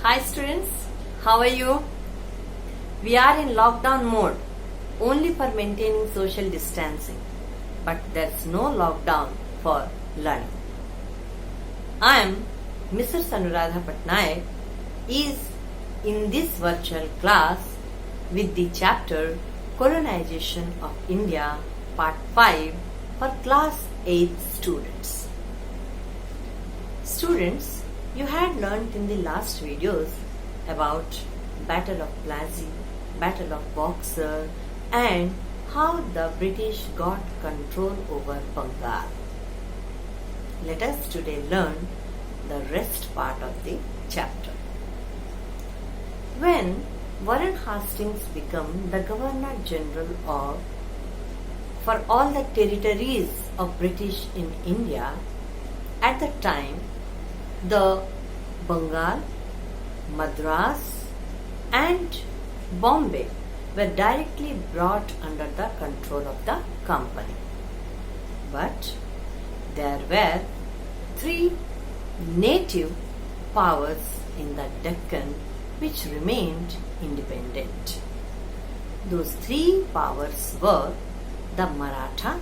Hi students, how are you? We are in lockdown mode only for maintaining social distancing, but there's no lockdown for learning. I am Mrs. Anuradha Pattnaik is in this virtual class with the chapter Colonization of India Part 5 for Class 8 students. Students, you had learnt in the last videos about Battle of Plassey, Battle of Boxer and how the British got control over Bengal. Let us today learn the rest part of the chapter. When Warren Hastings became the Governor General for all the territories of British in India, at that time the Bengal, Madras and Bombay were directly brought under the control of the company. But there were three native powers in the Deccan which remained independent. Those three powers were the Maratha,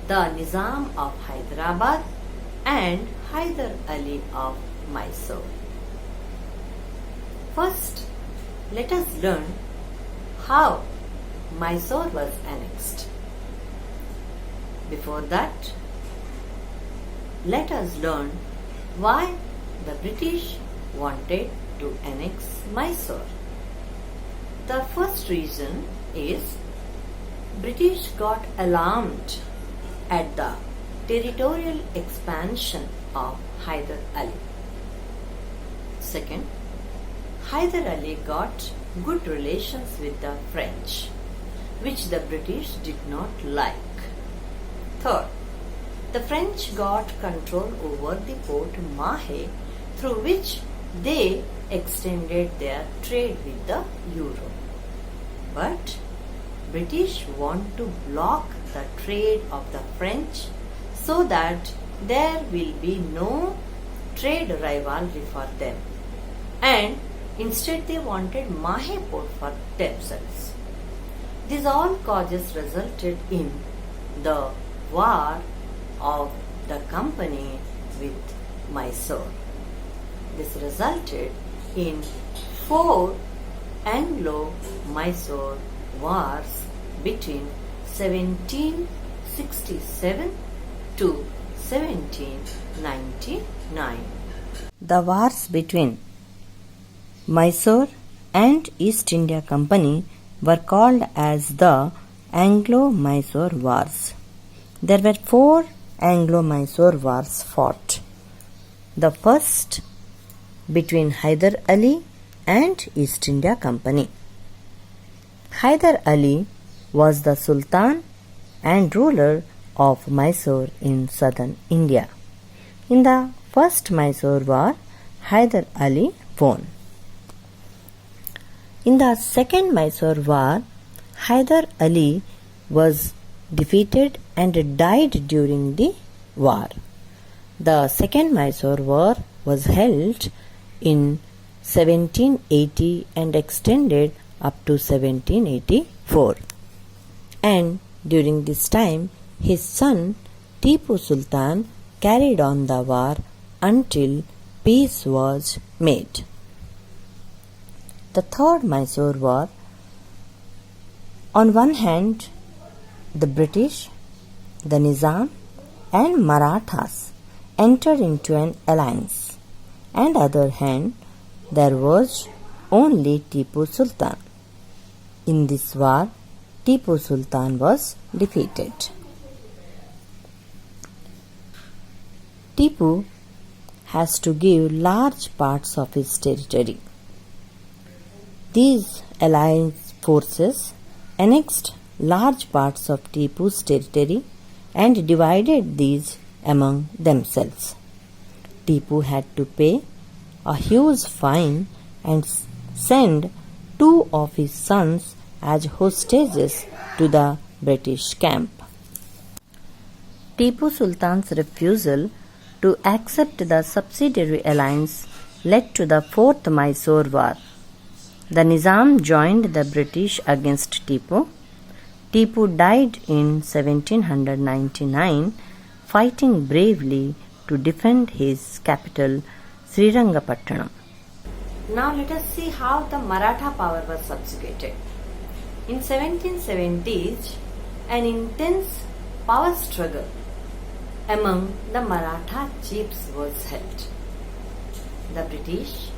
the Nizam of Hyderabad and Hyder Ali of Mysore. First, let us learn how Mysore was annexed. Before that, let us learn why the British wanted to annex Mysore. The first reason is British got alarmed at the territorial expansion of Hyder Ali. Second, Hyder Ali got good relations with the French, which the British did not like. Third, the French got control over the port Mahe, through which they extended their trade with the Europe. But British want to block the trade of the French so that there will be no trade rivalry for them, and instead they wanted Mahe port for themselves. These all causes resulted in the war of the company with Mysore. This resulted in 4 Anglo-Mysore wars between 1767 to 1799. The wars between Mysore and East India Company were called as the Anglo-Mysore Wars. There were 4 Anglo-Mysore wars fought. The first between Hyder Ali and East India Company. Hyder Ali was the Sultan and ruler of Mysore in southern India. In the first Mysore war, Hyder Ali won. In the second Mysore war, Hyder Ali was defeated and died during the war. The second Mysore war was held in 1780 and extended up to 1784. And during this time, his son Tipu Sultan carried on the war until peace was made. The third Mysore war, on one hand, the British, the Nizam and Marathas entered into an alliance, and other hand, there was only Tipu Sultan. In this war, Tipu Sultan was defeated. Tipu has to give large parts of his territory. These alliance forces annexed large parts of Tipu's territory and divided these among themselves. Tipu had to pay a huge fine and send 2 of his sons as hostages to the British camp. Tipu Sultan's refusal to accept the subsidiary alliance led to the Fourth Mysore War. The Nizam joined the British against Tipu. Tipu died in 1799, fighting bravely to defend his capital, Srirangapatnam. Now let us see how the Maratha power was subjugated. In 1770s, an intense power struggle among the Maratha chiefs was held. The British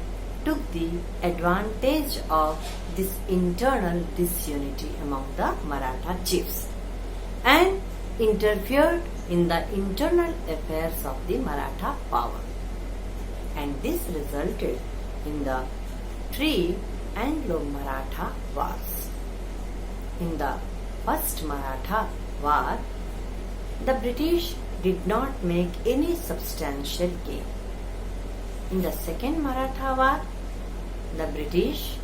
took the advantage of this internal disunity among the Maratha chiefs and interfered in the internal affairs of the Maratha power, and this resulted in the three Anglo-Maratha wars. In the First Maratha War, the British did not make any substantial gain. In the Second Maratha War, the British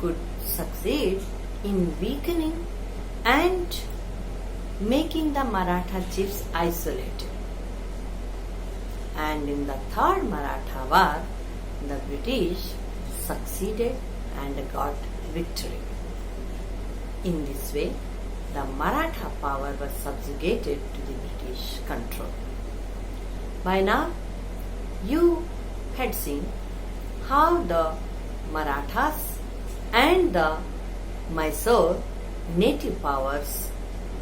could succeed in weakening and making the Maratha chiefs isolated. And in the Third Maratha War, the British succeeded and got victory. In this way, the Maratha power was subjugated to the British control. By now, you had seen how the Marathas and the Mysore native powers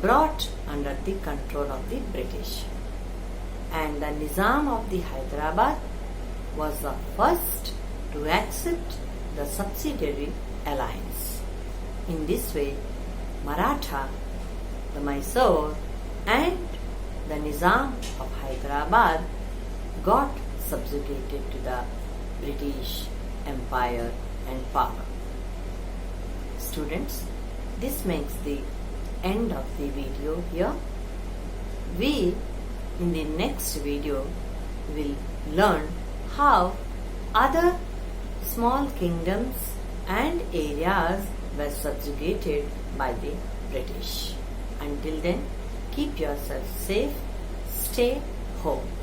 brought under the control of the British, and the Nizam of the Hyderabad was the first to accept the subsidiary alliance. In this way, Maratha, the Mysore and the Nizam of Hyderabad got subjugated to the British Empire and power. Students, this makes the end of the video here. We, in the next video, will learn how other small kingdoms and areas were subjugated by the British. Until then, keep yourself safe, stay home.